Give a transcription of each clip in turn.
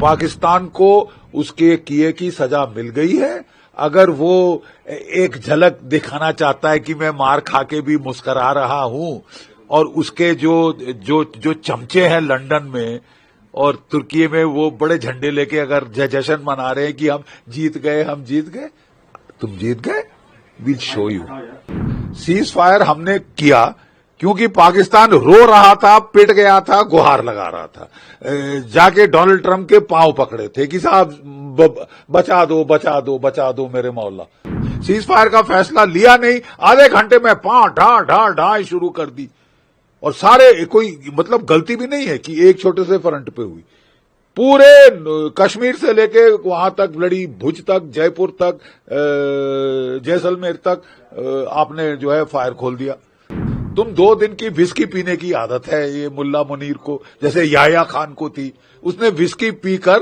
पाकिस्तान को उसके किए की सजा मिल गई है। अगर वो एक झलक दिखाना चाहता है कि मैं मार खा के भी मुस्कुरा रहा हूं, और उसके जो चमचे हैं लंदन में और तुर्की में, वो बड़े झंडे लेके अगर जश्न मना रहे हैं कि हम जीत गए, तुम जीत गए, will show you. Cease fire हमने किया क्योंकि पाकिस्तान रो रहा था, पिट गया था, गुहार लगा रहा था, जाके डोनाल्ड ट्रंप के पांव पकड़े थे कि साहब बचा दो मेरे मौला। सीज फायर का फैसला लिया नहीं, आधे घंटे में ढा शुरू कर दी। और सारे, कोई मतलब गलती भी नहीं है कि एक छोटे से फ्रंट पे हुई, पूरे कश्मीर से लेके वहां तक लड़ी, भुज तक, जयपुर तक, जैसलमेर तक आपने जो है फायर खोल दिया। तुम 2 दिन की विस्की पीने की आदत है ये मुल्ला मुनीर को, जैसे याह्या खान को थी, उसने विस्की पीकर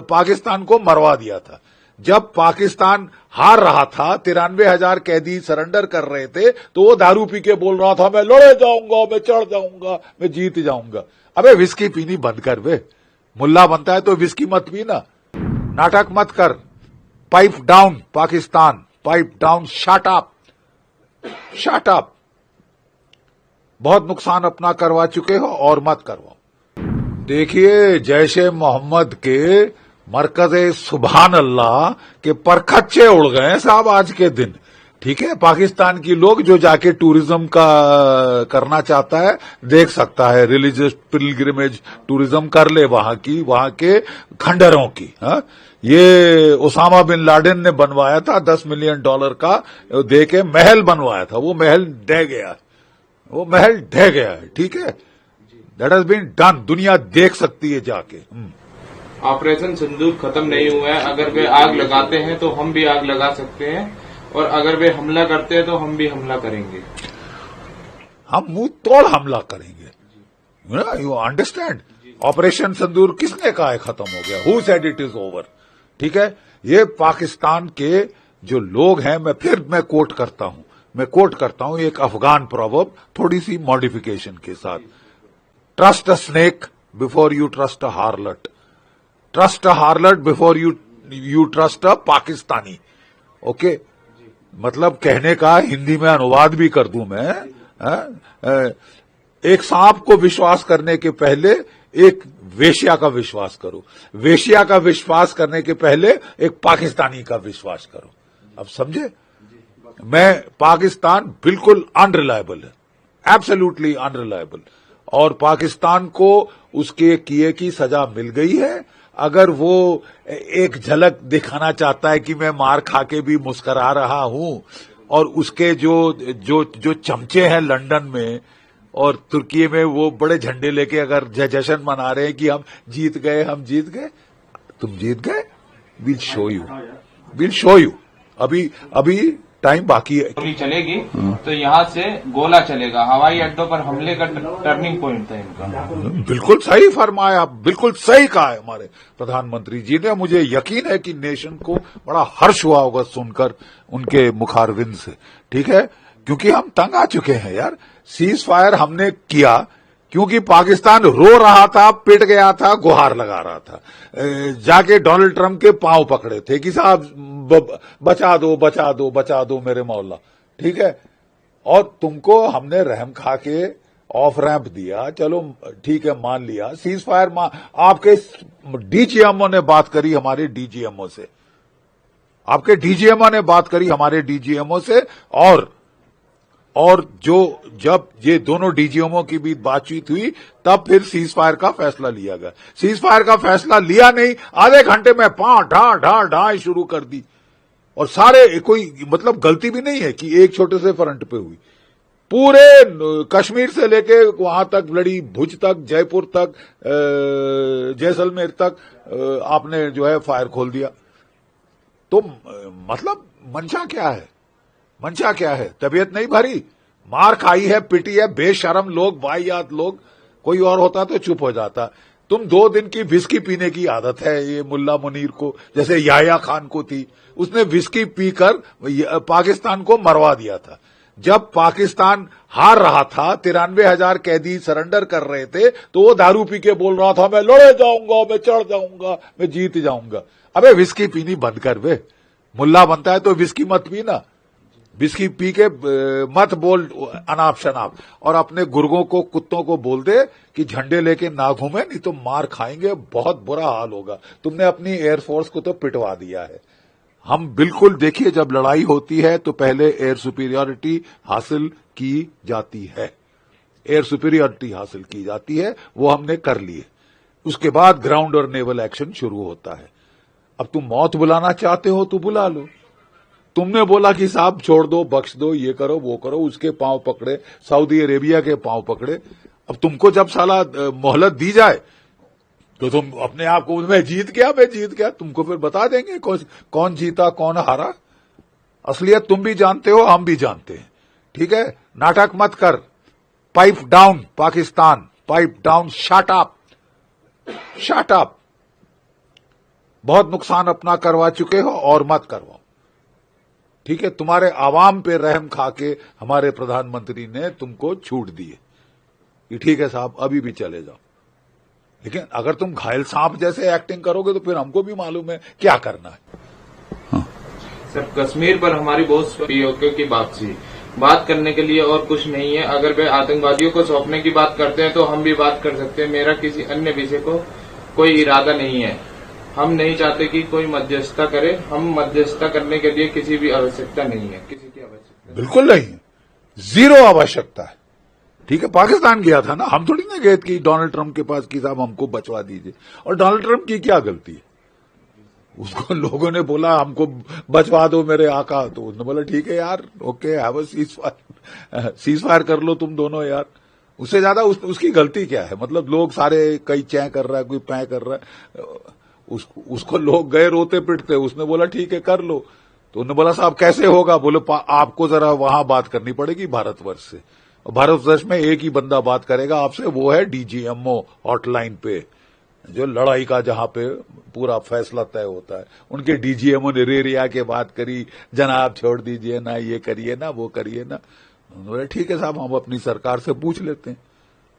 पाकिस्तान को मरवा दिया था। जब पाकिस्तान हार रहा था, 93,000 कैदी सरेंडर कर रहे थे, तो वो दारू पी के बोल रहा था मैं लड़े जाऊंगा, मैं चढ़ जाऊंगा, मैं जीत जाऊंगा। अबे विस्की पीनी बंद कर वे, मुल्ला बनता है तो विस्की मत पीना, नाटक मत कर। Pipe down Pakistan, pipe down, shut up. बहुत नुकसान अपना करवा चुके हो और मत करवाओ। देखिए, जैशे मोहम्मद के मरकज़े सुभान अल्लाह के परखच्चे उड़ गए साहब आज के दिन। ठीक है, पाकिस्तान की लोग जो जाके टूरिज्म का करना चाहता है देख सकता है, रिलीजियस पिलग्रिमेज टूरिज्म कर ले वहां के खंडरों की। हाँ, ये ओसामा बिन लादेन ने बनवाया था, $10 मिलियन का दे के महल बनवाया था, वो महल ढह गया है। ठीक है, दैट हैज बीन डन, दुनिया देख सकती है जाके। ऑपरेशन सिंदूर खत्म नहीं हुआ है। अगर वे आग लगाते हैं तो हम भी आग लगा सकते हैं, और अगर वे हमला करते हैं तो हम भी हमला करेंगे। हम मुंह तोड़ हमला करेंगे। You understand? ऑपरेशन सिंदूर किसने कहा है खत्म हो गया? Who said it is over? ठीक है, ये पाकिस्तान के जो लोग हैं, मैं कोट करता हूं एक अफगान प्रोवर्ब, थोड़ी सी मॉडिफिकेशन के साथ। Trust a snake before you trust a हार्लट, trust a हार्लट before you trust a Pakistani. Okay, मतलब कहने का हिंदी में अनुवाद भी कर दूं मैं, एक सांप को विश्वास करने के पहले एक वेश्या का विश्वास करो, वेश्या का विश्वास करने के पहले एक पाकिस्तानी का विश्वास करो। अब समझे? पाकिस्तान बिल्कुल अनरिलायबल है, एब्सोल्युटली अनरिलायबल, और पाकिस्तान को उसके किए की सजा मिल गई है। अगर वो एक झलक दिखाना चाहता है कि मैं मार खा के भी मुस्कुरा रहा हूं, और उसके जो चमचे हैं लंदन में और तुर्की में, वो बड़े झंडे लेके अगर जश्न मना रहे हैं कि हम जीत गए, तुम जीत गए, विल शो यू। अभी टाइम बाकी है। गोली चलेगी तो यहाँ से गोला चलेगा, हवाई अड्डों पर हमले का टर्निंग पॉइंट है इनका। बिल्कुल सही फरमाया, बिल्कुल सही कहा है हमारे प्रधानमंत्री जी ने। मुझे यकीन है कि नेशन को बड़ा हर्ष हुआ होगा सुनकर उनके मुखारविंद से। ठीक है, क्योंकि हम तंग आ चुके हैं यार। सीज फायर हमने किया क्योंकि पाकिस्तान रो रहा था, पिट गया था, गुहार लगा रहा था, जाके डोनाल्ड ट्रंप के पांव पकड़े थे कि साहब बचा दो मेरे मौला। ठीक है, और तुमको हमने रहम खा के ऑफ रैंप दिया, चलो ठीक है, मान लिया। सीज फायर आपके डीजीएमओ ने बात करी हमारे डीजीएमओ से, आपके डीजीएमओ ने बात करी हमारे डीजीएमओ से, और जब ये दोनों डीजीएमओ की भी बातचीत हुई, तब फिर सीज फायर का फैसला लिया गया। सीज फायर का फैसला लिया नहीं, आधे घंटे में ढा शुरू कर दी। और सारे, कोई मतलब गलती भी नहीं है कि एक छोटे से फ्रंट पे हुई, पूरे कश्मीर से लेके वहां तक लड़ी, भुज तक, जयपुर तक, जैसलमेर तक आपने जो है फायर खोल दिया। तो मतलब मंशा क्या है? तबीयत नहीं भरी, मार खाई है, पिटी है, बेशरम लोग, वाहियात लोग। कोई और होता तो चुप हो जाता। तुम 2 दिन की विस्की पीने की आदत है ये मुल्ला मुनीर को, जैसे याह्या खान को थी, उसने विस्की पीकर पाकिस्तान को मरवा दिया था। जब पाकिस्तान हार रहा था, 93,000 कैदी सरेंडर कर रहे थे, तो वो दारू पी के बोल रहा था मैं लड़े जाऊंगा, मैं चढ़ जाऊंगा, मैं जीत जाऊंगा। अबे विस्की पीनी बंद कर बे, मुल्ला बनता है तो विस्की मत पीना, विस्की पी के मत बोल अनाप शनाप, और अपने गुर्गों को, कुत्तों को बोल दे कि झंडे लेके ना घूमे, नहीं तो मार खाएंगे, बहुत बुरा हाल होगा। तुमने अपनी एयरफोर्स को तो पिटवा दिया है। हम बिल्कुल देखिए, जब लड़ाई होती है तो पहले एयर सुपीरियरिटी हासिल की जाती है, एयर सुपीरियरिटी हासिल की जाती है, वो हमने कर ली है। उसके बाद ग्राउंड और नेवल एक्शन शुरू होता है। अब तुम मौत बुलाना चाहते हो तो बुला लो। तुमने बोला कि साहब छोड़ दो, बख्श दो, ये करो वो करो, उसके पांव पकड़े, सऊदी अरेबिया के पांव पकड़े। अब तुमको जब साला मोहलत दी जाए तो तुम अपने आप को मैं जीत गया, तुमको फिर बता देंगे कौन जीता कौन हारा। असलियत तुम भी जानते हो, हम भी जानते हैं, ठीक है। नाटक मत कर। Pipe down Pakistan, pipe down, shut up. बहुत नुकसान अपना करवा चुके हो और मत करवाओ, ठीक है। तुम्हारे आवाम पे रहम खा के हमारे प्रधानमंत्री ने तुमको छूट दी है कि ठीक है साहब अभी भी चले जाओ। लेकिन अगर तुम घायल सांप जैसे एक्टिंग करोगे तो फिर हमको भी मालूम है क्या करना है। सर, कश्मीर पर हमारी बहुत पीओके की बात करने के लिए और कुछ नहीं है। अगर वे आतंकवादियों को सौंपने की बात करते हैं तो हम भी बात कर सकते हैं। मेरा किसी अन्य विषय को कोई इरादा नहीं है। हम नहीं चाहते कि कोई मध्यस्थता करे। हम मध्यस्थता करने के लिए किसी भी आवश्यकता नहीं है, किसी की आवश्यकता बिल्कुल नहीं है, जीरो आवश्यकता है, ठीक है। पाकिस्तान गया था ना, हम थोड़ी ना गए कि डोनाल्ड ट्रंप के पास कि साहब हमको बचवा दीजिए। और डोनाल्ड ट्रंप की क्या गलती है? उसको लोगों ने बोला हमको बचवा दो मेरे आका, तो उसने बोला ठीक है यार, okay have a cease fire कर लो तुम दोनों यार। उससे ज्यादा उसकी गलती क्या है? मतलब लोग सारे, कई चै कर रहा है, कोई पै कर रहा है, उसको लोग गए रोते पिटते, उसने बोला ठीक है कर लो। तो उन्होंने बोला साहब कैसे होगा? बोले आपको जरा वहां बात करनी पड़ेगी भारतवर्ष से। भारतवर्ष में एक ही बंदा बात करेगा आपसे, वो है डीजीएमओ हॉटलाइन पे, जो लड़ाई का जहां पे पूरा फैसला तय होता है। उनके डीजीएमओ ने रेरिया के बात करी, जनाब छोड़ दीजिए ना, ये करिए ना, वो करिए ना। उन्होंने ठीक है साहब हम अपनी सरकार से पूछ लेते हैं,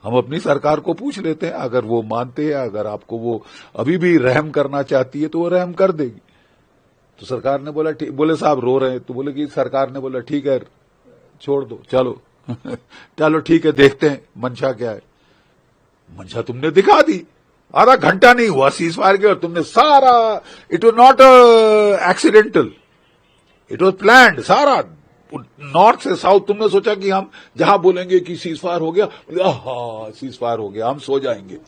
हम अपनी सरकार को पूछ लेते हैं, अगर वो मानते हैं, अगर आपको वो अभी भी रहम करना चाहती है तो वो रहम कर देगी। तो सरकार ने बोला ठीक, बोले साहब रो रहे हैं, तो बोले कि सरकार ने बोला ठीक है छोड़ दो, चलो चलो ठीक है देखते हैं मंशा क्या है। मंशा तुमने दिखा दी, आधा घंटा नहीं हुआ सीज फायर के और तुमने सारा, it was not accidental, it was planned. सारा नॉर्थ से साउथ तुमने सोचा कि हम जहां बोलेंगे कि सीज फायर हो गया, सीज फायर हो गया, हम सो जाएंगे।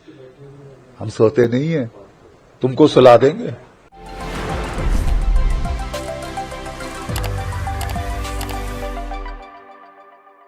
हम सोते नहीं है, तुमको सुला देंगे।